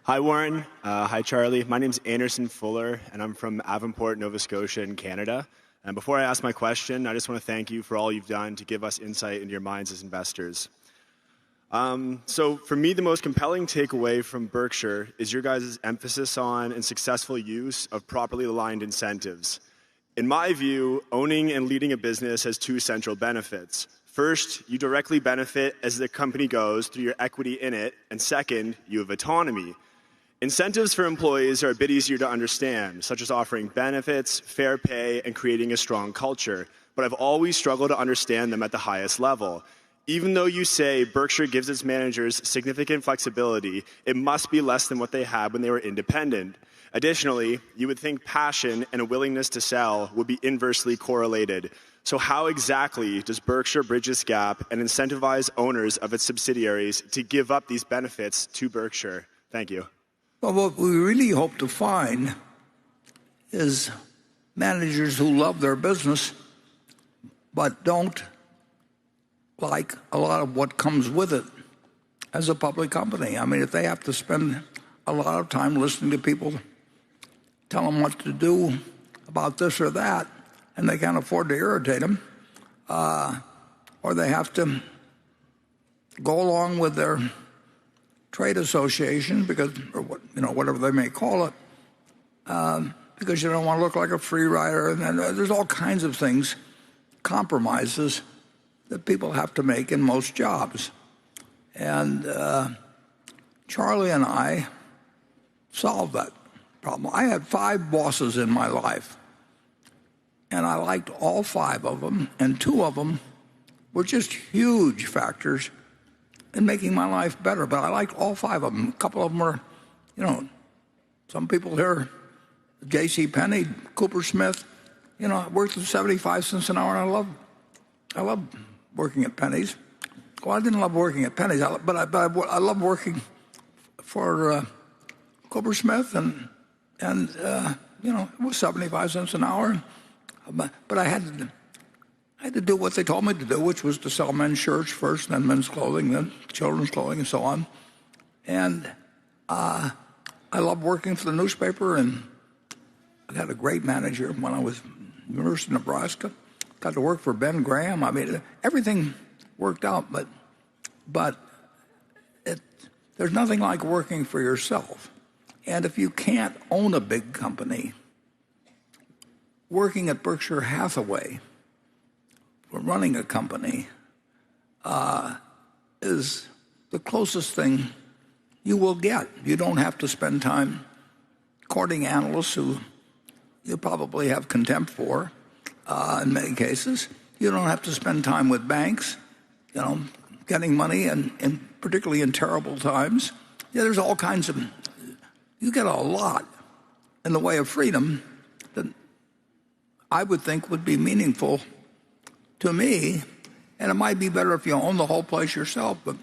Hi, Warren. Hi, Charlie. My name's Anderson Fuller, and I'm from Avonport, Nova Scotia in Canada. And before I ask my question, I just want to thank you for all you've done to give us insight into your minds as investors. So for me, the most compelling takeaway from Berkshire is your guys' emphasis on and successful use of properly aligned incentives. In my view, owning and leading a business has two central benefits. First, you directly benefit as the company goes through your equity in it, and second, you have autonomy. Incentives for employees are a bit easier to understand, such as offering benefits, fair pay, and creating a strong culture, but I've always struggled to understand them at the highest level. Even though you say Berkshire gives its managers significant flexibility, it must be less than what they had when they were independent. Additionally, you would think passion and a willingness to sell would be inversely correlated. So how exactly does Berkshire bridge this gap and incentivize owners of its subsidiaries to give up these benefits to Berkshire? Thank you. Well, what we really hope to find is managers who love their business but don't like a lot of what comes with it as a public company. I mean, if they have to spend a lot of time listening to people tell them what to do about this or that, and they can't afford to irritate them, or they have to go along with their trade association because, or whatever they may call it, because you don't want to look like a free rider, and then there's all kinds of things, compromises that people have to make in most jobs. And Charlie and I solved that problem. I had 5 bosses in my life, and I liked all 5 of them, and 2 of them were just huge factors in making my life better. But I liked all 5 of them. A couple of them were, some people here, J.C. Penney, Cooper Smith, I worked at 75 cents an hour, and I love working at Penny's. Well, I didn't love working at Penny's, but I love working for Cooper Smith, and it was 75 cents an hour. But I had to do what they told me to do, which was to sell men's shirts first, then men's clothing, then children's clothing, and so on. And I loved working for the newspaper, and I had a great manager when I was at University of Nebraska. Got to work for Ben Graham. I mean, everything worked out, but there's nothing like working for yourself. And if you can't own a big company, working at Berkshire Hathaway, or running a company, is the closest thing you will get. You don't have to spend time courting analysts who you probably have contempt for. In many cases, you don't have to spend time with banks, getting money, and particularly in terrible times. There's all kinds of, you get a lot in the way of freedom that I would think would be meaningful to me, and it might be better if you own the whole place yourself, but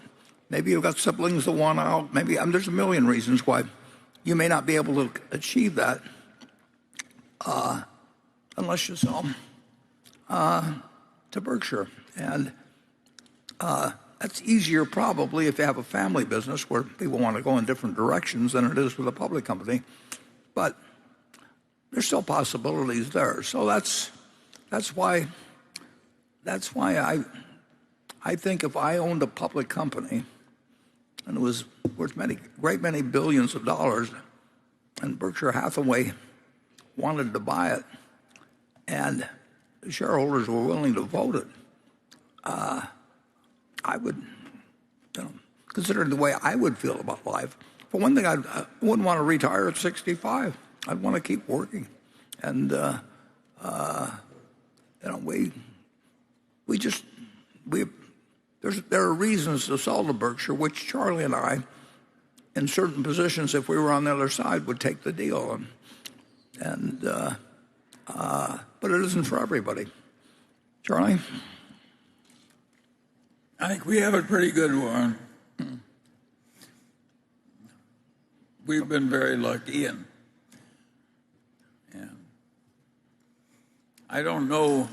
maybe you've got siblings that want out. Maybe there's a million reasons why you may not be able to achieve that unless you sell to Berkshire. And that's easier probably if you have a family business where people want to go in different directions than it is with a public company. But there's still possibilities there. So that's why I think if I owned a public company and it was worth great many billions of dollars, and Berkshire Hathaway wanted to buy it, and the shareholders were willing to vote it, I would, considering the way I would feel about life, for one thing, I wouldn't want to retire at 65. I'd want to keep working. And, there are reasons to sell to Berkshire, which Charlie and I, in certain positions, if we were on the other side, would take the deal. But it isn't for everybody. Charlie? I think we have it pretty good, Warren. We've been very lucky, and I don't know.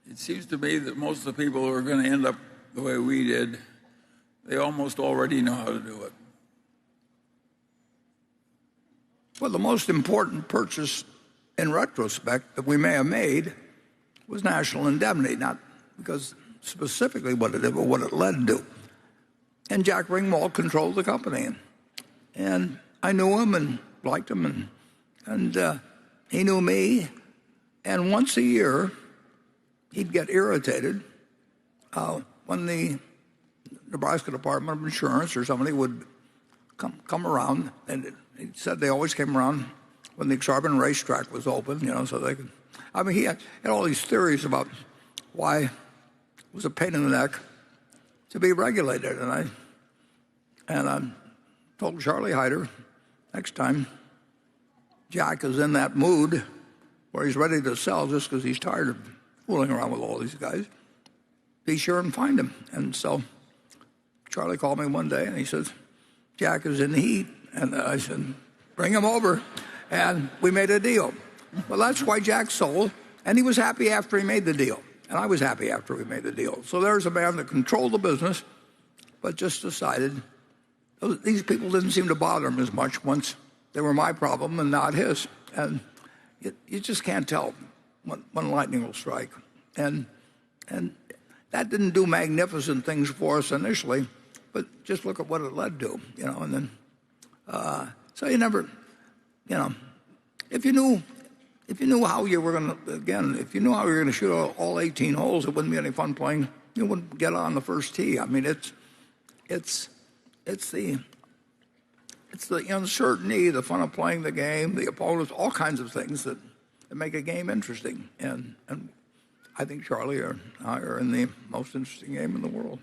It seems to me that most of the people who are going to end up the way we did, they almost already know how to do it. Well, the most important purchase in retrospect that we may have made was National Indemnity, not because specifically what it did, but what it led to. And Jack Ringwald controlled the company. And I knew him and liked him, and he knew me. And once a year, he'd get irritated when the Nebraska Department of Insurance or somebody would come around, and he said they always came around when the exorbitant racetrack was open, so they could. I mean, he had all these theories about why it was a pain in the neck to be regulated, and I told Charlie Hyder, next time Jack is in that mood where he's ready to sell just because he's tired of fooling around with all these guys, be sure and find him. And so Charlie called me one day and he says, Jack is in heat. And I said, bring him over. And we made a deal. Well, that's why Jack sold. And he was happy after he made the deal. And I was happy after we made the deal. So there's a man that controlled the business, but just decided these people didn't seem to bother him as much once they were my problem and not his. And you just can't tell when lightning will strike. And that didn't do magnificent things for us initially, but just look at what it led to, and then, so you never, if you knew how you were going to, again, if you knew how you were going to shoot all 18 holes, it wouldn't be any fun playing. You wouldn't get on the first tee. I mean, it's the uncertainty, the fun of playing the game, the opponents, all kinds of things that make a game interesting. And I think Charlie and I are in the most interesting game in the world.